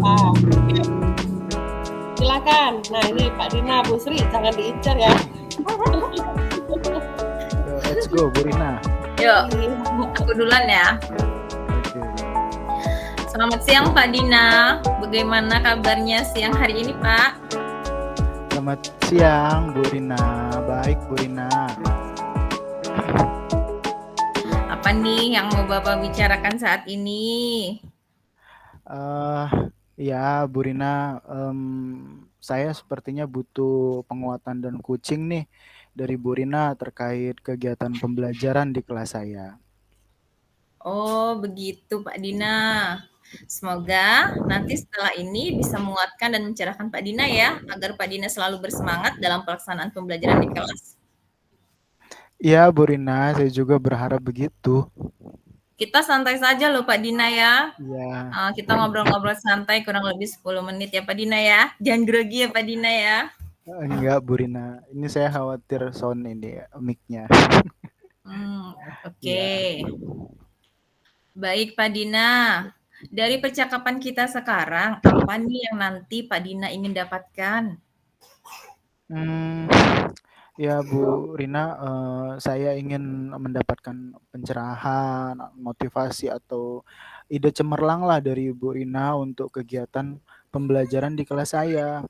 Ah, oke. Silakan. Nah, ini Pak Dina, Bu Sri, jangan diincar ya. Let's go, Bu Rina. Yuk, Iya. aku duluan ya. Oke. Selamat siang Pak Dina. Bagaimana kabarnya siang hari ini Pak? Selamat siang, Bu Rina. Baik, Bu Rina. Apa nih yang mau Bapak bicarakan saat ini? Ya, Bu Rina, saya sepertinya butuh penguatan dan coaching nih dari Bu Rina terkait kegiatan pembelajaran di kelas saya. Oh, begitu Pak Dina. Semoga nanti setelah ini bisa menguatkan dan mencerahkan Pak Dina ya, agar Pak Dina selalu bersemangat dalam pelaksanaan pembelajaran di kelas. Ya, Bu Rina, saya juga berharap begitu. Kita santai saja loh Pak Dina ya. Ya, Kita ngobrol-ngobrol santai kurang lebih 10 menit ya Pak Dina ya. Jangan grogi ya Pak Dina ya. enggak, Bu Rina. Ini saya khawatir sound ini ya, mic-nya. Oke. Ya. Baik Pak Dina. Dari percakapan kita sekarang, apa nih yang nanti Pak Dina ingin dapatkan? Hmm, ya Bu Rina, saya ingin mendapatkan pencerahan, motivasi atau ide cemerlang lah dari Bu Rina untuk kegiatan pembelajaran di kelas saya.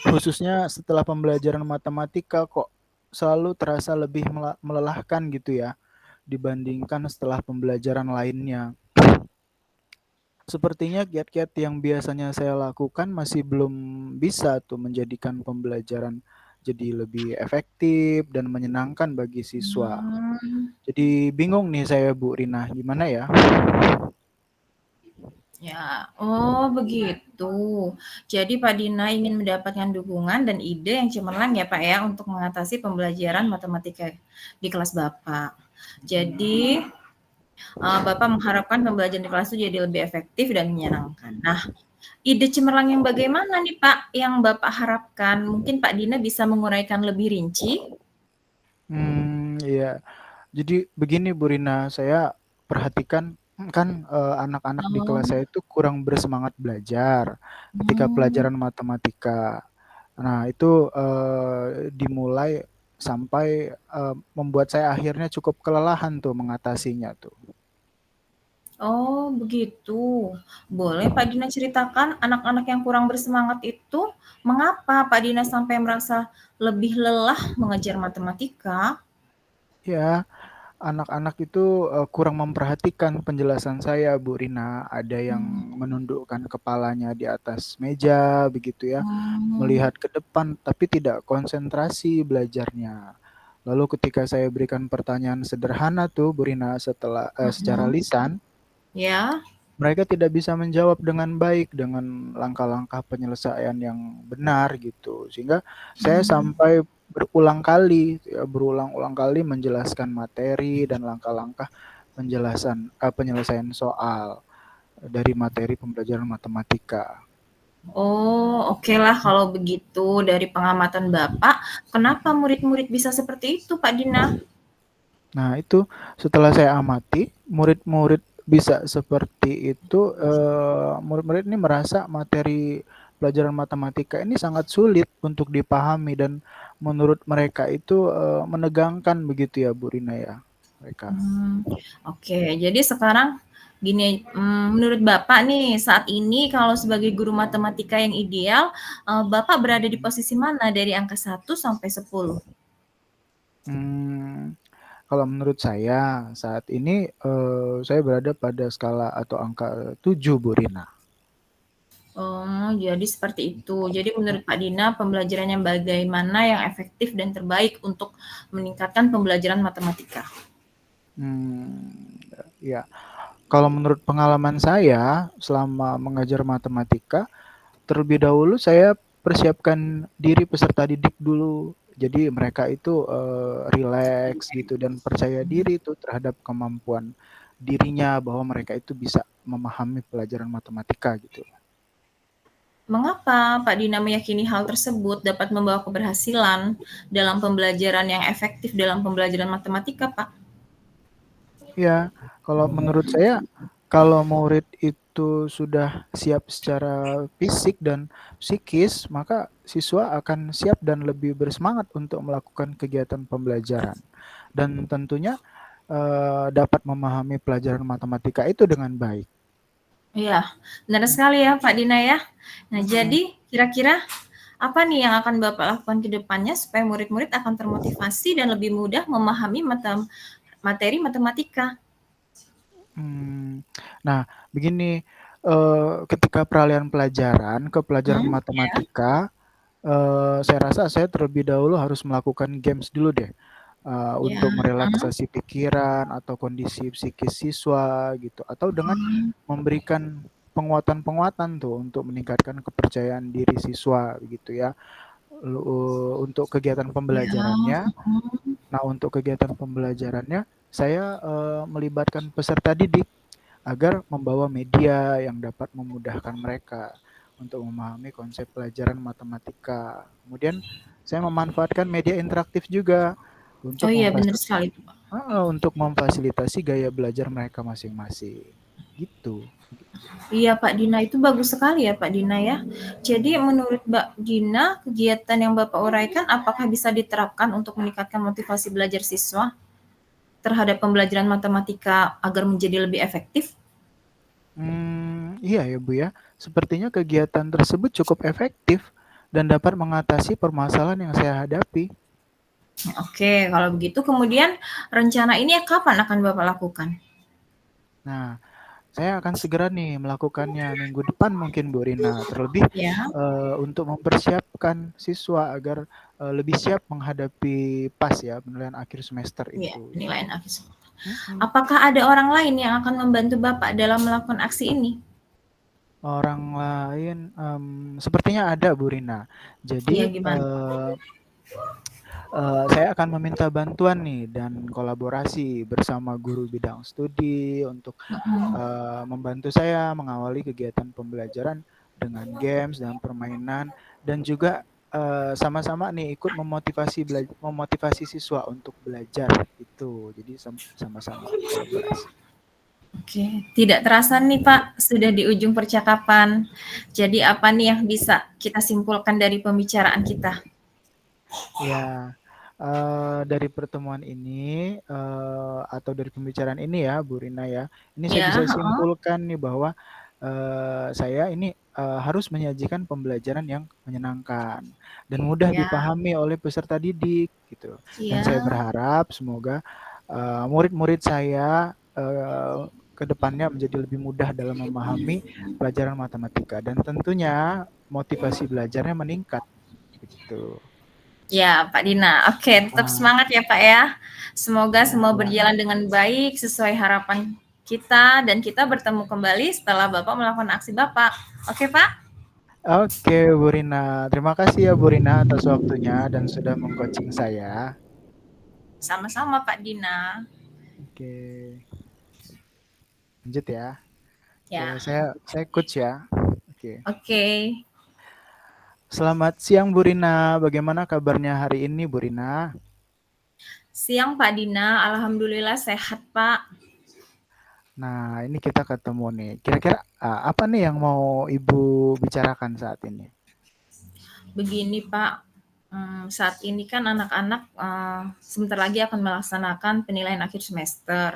Khususnya setelah pembelajaran matematika kok selalu terasa lebih melelahkan gitu ya dibandingkan setelah pembelajaran lainnya. Sepertinya kiat-kiat yang biasanya saya lakukan masih belum bisa tuh menjadikan pembelajaran jadi lebih efektif dan menyenangkan bagi siswa. Jadi bingung nih saya Bu Rina, gimana ya? Ya, oh begitu. Jadi Pak Dina ingin mendapatkan dukungan dan ide yang cemerlang ya Pak ya untuk mengatasi pembelajaran matematika di kelas Bapak. Jadi Bapak mengharapkan pembelajaran di kelas itu jadi lebih efektif dan menyenangkan. Nah, ide cemerlang yang bagaimana nih Pak yang Bapak harapkan? Mungkin Pak Dina bisa menguraikan lebih rinci? Iya. Jadi begini Bu Rina, saya perhatikan kan anak-anak di Oh, kelas saya itu kurang bersemangat belajar ketika hmm. pelajaran matematika. Nah, itu dimulai sampai membuat saya akhirnya cukup kelelahan tuh mengatasinya tuh. Oh, begitu. Boleh Pak Dina ceritakan anak-anak yang kurang bersemangat itu mengapa Pak Dina sampai merasa lebih lelah mengajar matematika? Ya, anak-anak itu kurang memperhatikan penjelasan saya, Bu Rina. Ada yang Hmm. menundukkan kepalanya di atas meja, begitu ya, Hmm. melihat ke depan, tapi tidak konsentrasi belajarnya. Lalu ketika saya berikan pertanyaan sederhana tuh, Bu Rina, secara Hmm. lisan, Ya. mereka tidak bisa menjawab dengan baik dengan langkah-langkah penyelesaian yang benar gitu. Sehingga saya Hmm. sampai berulang-ulang kali menjelaskan materi dan langkah-langkah penyelesaian soal dari materi pembelajaran matematika. Oh, oke lah kalau begitu dari pengamatan Bapak, kenapa murid-murid bisa seperti itu Pak Dina? Nah, itu setelah saya amati, murid-murid bisa seperti itu, murid-murid ini merasa materi pelajaran matematika ini sangat sulit untuk dipahami dan menurut mereka itu, menegangkan begitu ya, Bu Rina ya, mereka. Oke. Jadi sekarang gini, menurut Bapak nih saat ini kalau sebagai guru matematika yang ideal, Bapak berada di posisi mana dari angka 1 sampai 10? Mmm, Kalau menurut saya saat ini, saya berada pada skala atau angka 7, Bu Rina. Oh, jadi seperti itu. Jadi menurut Pak Dina pembelajaran yang bagaimana yang efektif dan terbaik untuk meningkatkan pembelajaran matematika? Ya. Kalau menurut pengalaman saya selama mengajar matematika, terlebih dahulu saya persiapkan diri peserta didik dulu. Jadi mereka itu, rileks gitu dan percaya diri tuh terhadap kemampuan dirinya bahwa mereka itu bisa memahami pelajaran matematika gitu. Mengapa Pak Dina meyakini hal tersebut dapat membawa keberhasilan dalam pembelajaran yang efektif dalam pembelajaran matematika, Pak? Ya, kalau menurut saya kalau murid itu sudah siap secara fisik dan psikis, maka siswa akan siap dan lebih bersemangat untuk melakukan kegiatan pembelajaran. Dan tentunya dapat memahami pelajaran matematika itu dengan baik. Iya, benar sekali ya Pak Dina ya. Nah, jadi kira-kira apa nih yang akan Bapak lakukan ke depannya supaya murid-murid akan termotivasi dan lebih mudah memahami materi matematika? Nah, begini, ketika peralihan pelajaran ke pelajaran Ya, matematika, saya rasa saya terlebih dahulu harus melakukan games dulu deh, ya, untuk merelaksasi pikiran atau kondisi psikis siswa gitu, atau dengan memberikan penguatan-penguatan tuh untuk meningkatkan kepercayaan diri siswa gitu ya. Untuk kegiatan ya, pembelajarannya, nah untuk kegiatan pembelajarannya saya melibatkan peserta didik agar membawa media yang dapat memudahkan mereka untuk memahami konsep pelajaran matematika. Kemudian saya memanfaatkan media interaktif juga oh untuk iya benar sekali Pak. untuk memfasilitasi gaya belajar mereka masing-masing. Gitu. Iya Pak Dina, itu bagus sekali ya Pak Dina ya. Jadi menurut Mbak Dina, kegiatan yang Bapak uraikan apakah bisa diterapkan untuk meningkatkan motivasi belajar siswa terhadap pembelajaran matematika agar menjadi lebih efektif? Iya ya Bu ya. Sepertinya kegiatan tersebut cukup efektif dan dapat mengatasi permasalahan yang saya hadapi. Oke, kalau begitu kemudian rencana ini kapan akan Bapak lakukan? Nah, saya akan segera nih melakukannya minggu depan mungkin Bu Rina. Terlebih Ya, untuk mempersiapkan siswa agar lebih siap menghadapi PAS ya, penilaian akhir semester iya, itu. penilaian akhir. Mm-mm. Apakah ada orang lain yang akan membantu Bapak dalam melakukan aksi ini? Orang lain sepertinya ada Bu Rina. Iya, Jadi gimana? saya akan meminta bantuan nih dan kolaborasi bersama guru bidang studi untuk membantu saya mengawali kegiatan pembelajaran dengan games dan permainan dan juga sama-sama nih ikut memotivasi siswa untuk belajar itu. Jadi sama-sama kolaborasi. Oke, tidak terasa nih Pak, sudah di ujung percakapan. Jadi apa nih yang bisa kita simpulkan dari pembicaraan kita? Ya, dari pertemuan ini atau dari pembicaraan ini ya, Bu Rina ya, ini saya Ya, bisa heeh. simpulkan nih bahwa saya ini harus menyajikan pembelajaran yang menyenangkan dan mudah Ya, dipahami oleh peserta didik gitu. Dan saya iya. berharap semoga murid-murid saya ke depannya menjadi lebih mudah dalam memahami pelajaran matematika dan tentunya motivasi belajarnya meningkat gitu. Ya, Pak Dina. Oke, tetap Nah, semangat ya, Pak ya. Semoga semua ya. berjalan dengan baik sesuai harapan kita dan kita bertemu kembali setelah Bapak melakukan aksi Bapak. Oke, Pak? Oke, Bu Rina. Terima kasih ya Bu Rina atas waktunya dan sudah mengcoaching saya. Sama-sama, Pak Dina. Oke, lanjut ya. Oke, Ya. saya coach ya. Oke. Oke. Selamat siang Bu Rina. Bagaimana kabarnya hari ini Bu Rina? Siang, Pak Dina. Alhamdulillah sehat, Pak. Nah, ini kita ketemu nih. Kira-kira apa nih yang mau Ibu bicarakan saat ini? Begini, Pak. Saat ini kan anak-anak sebentar lagi akan melaksanakan penilaian akhir semester.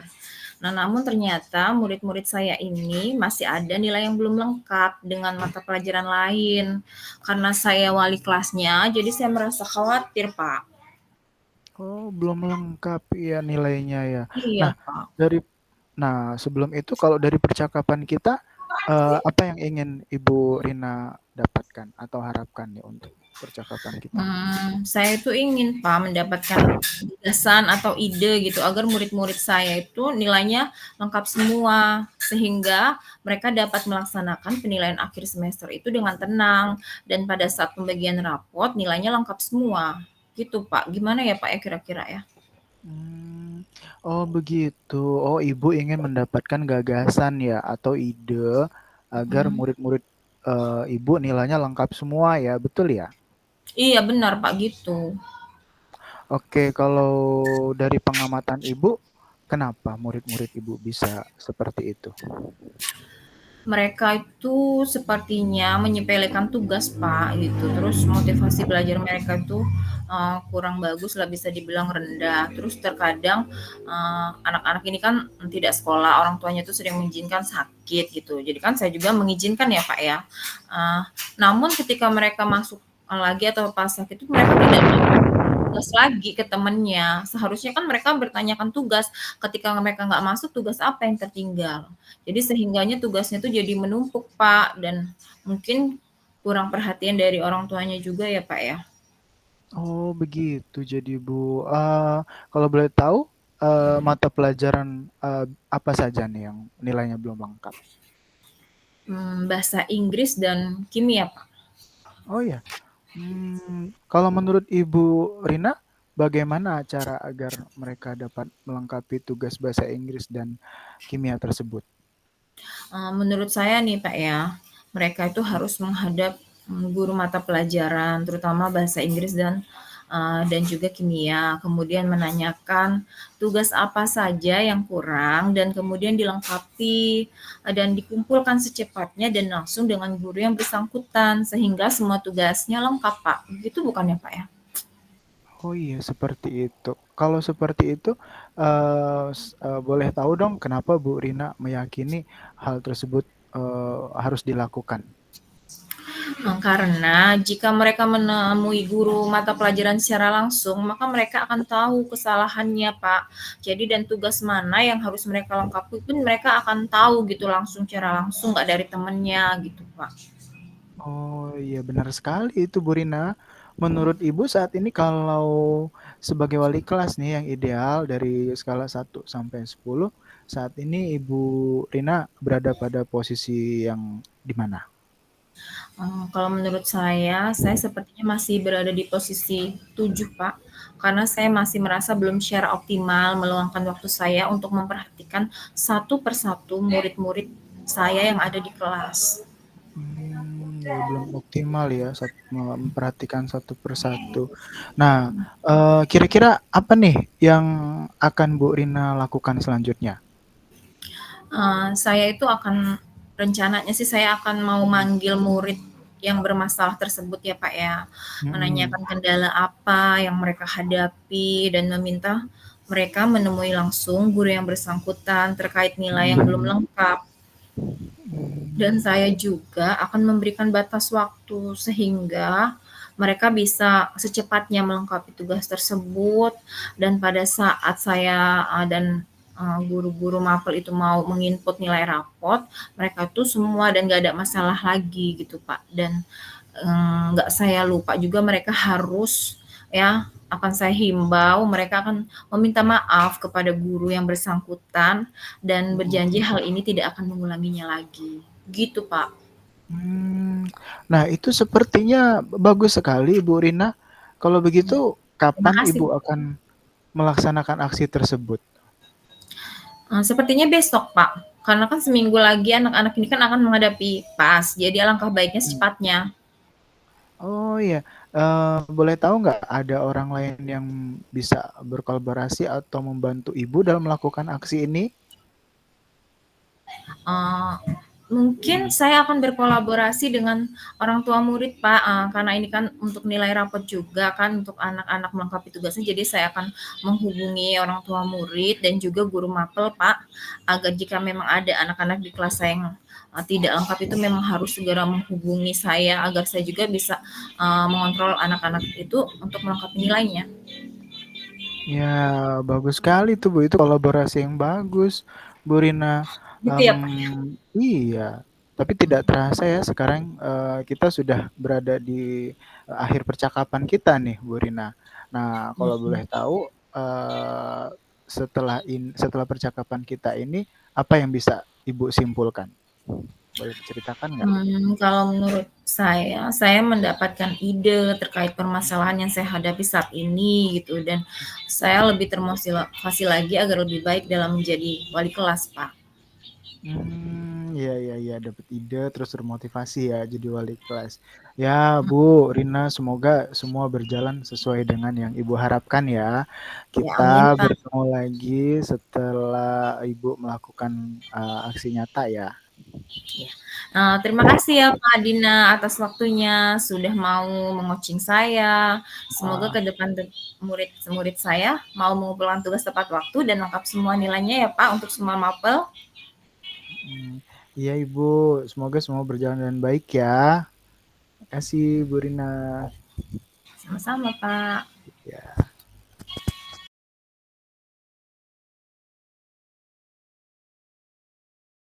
Nah, namun ternyata murid-murid saya ini masih ada nilai yang belum lengkap dengan mata pelajaran lain. Karena saya wali kelasnya, jadi saya merasa khawatir, Pak. Oh, belum lengkap ya nilainya ya. Iya, Nah, Pak. dari sebelum itu kalau dari percakapan kita apa yang ingin Ibu Rina dapatkan atau harapkan nih untuk percakapan kita? Saya itu ingin, Pak, mendapatkan gagasan atau ide gitu agar murid-murid saya itu nilainya lengkap semua sehingga mereka dapat melaksanakan penilaian akhir semester itu dengan tenang dan pada saat pembagian rapot nilainya lengkap semua. Gitu, Pak. Gimana ya, Pak ya kira-kira ya? Hmm, oh begitu. Oh, Ibu ingin mendapatkan gagasan ya atau ide agar Mhm. murid-murid Ibu nilainya lengkap semua ya, betul ya? Iya benar, Pak, gitu. Oke, kalau dari pengamatan Ibu, kenapa murid-murid Ibu bisa seperti itu? Mereka itu sepertinya menyepelekan tugas, Pak, gitu. Terus motivasi belajar mereka itu kurang bagus lah, bisa dibilang rendah. Terus terkadang anak-anak ini kan tidak sekolah, orang tuanya itu sering mengizinkan sakit gitu. Jadi kan saya juga mengizinkan ya, Pak, ya. Uh, Namun ketika mereka masuk lagi atau pas sakit itu mereka tidak tugas lagi ke temennya. Seharusnya kan mereka bertanyakan tugas. Ketika mereka nggak masuk, tugas apa yang tertinggal. Jadi sehingganya tugasnya itu jadi menumpuk, Pak, dan mungkin kurang perhatian dari orang tuanya juga ya, Pak, ya. Oh, begitu jadi Bu. Kalau boleh tahu, mata pelajaran apa saja nih yang nilainya belum lengkap? Bahasa Inggris dan kimia, Pak. Oh ya, kalau menurut Ibu Rina, bagaimana cara agar mereka dapat melengkapi tugas bahasa Inggris dan kimia tersebut? Menurut saya nih, Pak, ya, mereka itu harus menghadap guru mata pelajaran, terutama bahasa Inggris dan juga kimia. Kemudian menanyakan tugas apa saja yang kurang dan kemudian dilengkapi dan dikumpulkan secepatnya dan langsung dengan guru yang bersangkutan sehingga semua tugasnya lengkap, Pak. Begitu bukan ya, Pak, ya? Oh iya, seperti itu. Kalau seperti itu, boleh tahu dong kenapa Bu Rina meyakini hal tersebut harus dilakukan? Karena jika mereka menemui guru mata pelajaran secara langsung, maka mereka akan tahu kesalahannya, Pak. Jadi dan tugas mana yang harus mereka lengkapi pun mereka akan tahu gitu langsung secara langsung, nggak dari temennya gitu, Pak. Oh iya, benar sekali itu Bu Rina. Menurut Ibu saat ini kalau sebagai wali kelas nih yang ideal dari skala 1 sampai 10, saat ini Ibu Rina berada pada posisi yang di mana? Kalau menurut saya sepertinya masih berada di posisi 7, Pak. Karena saya masih merasa belum secara optimal meluangkan waktu saya untuk memperhatikan satu persatu murid-murid saya yang ada di kelas. Ya belum optimal ya memperhatikan satu persatu. Nah, kira-kira apa nih yang akan Bu Rina lakukan selanjutnya? Saya itu akan rencananya sih saya akan mau manggil murid yang bermasalah tersebut ya, Pak, ya. Mhm. Menanyakan kendala apa yang mereka hadapi dan meminta mereka menemui langsung guru yang bersangkutan terkait nilai yang belum lengkap. Dan saya juga akan memberikan batas waktu sehingga mereka bisa secepatnya melengkapi tugas tersebut dan pada saat saya guru-guru mapel itu mau menginput nilai rapot, mereka tuh semua dan nggak ada masalah lagi gitu, Pak. Dan nggak saya lupa juga mereka harus ya akan saya himbau mereka akan meminta maaf kepada guru yang bersangkutan dan berjanji hal ini tidak akan mengulanginya lagi. Gitu, Pak. Nah itu sepertinya bagus sekali Bu Rina. Kalau begitu Terima kapan kasih. Ibu akan melaksanakan aksi tersebut? Sepertinya besok, Pak. Karena kan seminggu lagi anak-anak ini kan akan menghadapi PAS, jadi alangkah baiknya secepatnya. Oh iya, boleh tahu nggak ada orang lain yang bisa berkolaborasi atau membantu Ibu dalam melakukan aksi ini? Uh, Mungkin saya akan berkolaborasi dengan orang tua murid, Pak, karena ini kan untuk nilai rapot juga kan untuk anak-anak melengkapi tugasnya. Jadi saya akan menghubungi orang tua murid dan juga guru mapel, Pak, agar jika memang ada anak-anak di kelas saya yang tidak lengkap itu memang harus segera menghubungi saya agar saya juga bisa mengontrol anak-anak itu untuk melengkapi nilainya. Ya, bagus sekali tuh Bu, itu kolaborasi yang bagus, Bu Rina. Gitu ya, Pak. Iya, tapi tidak terasa ya sekarang kita sudah berada di akhir percakapan kita nih, Bu Rina. Nah, kalau boleh tahu setelah percakapan kita ini apa yang bisa Ibu simpulkan? Boleh diceritakan nggak? Kalau menurut saya mendapatkan ide terkait permasalahan yang saya hadapi saat ini gitu dan saya lebih termotivasi lagi agar lebih baik dalam menjadi wali kelas, Pak. Iya, dapat ide terus termotivasi ya jadi wali kelas. Ya, Bu Rina, semoga semua berjalan sesuai dengan yang Ibu harapkan ya. Ya, amin, Kita Pak. bertemu lagi setelah Ibu melakukan aksi nyata ya. Ya. Terima kasih ya Pak Dina atas waktunya sudah mau mengcoaching saya. Semoga ke depan murid-murid saya mau mengumpulkan tugas tepat waktu dan lengkap semua nilainya ya Pak untuk semua mapel. Iya Ibu, semoga semua berjalan dengan baik ya. Terima kasih Bu Rina. Sama-sama Pak.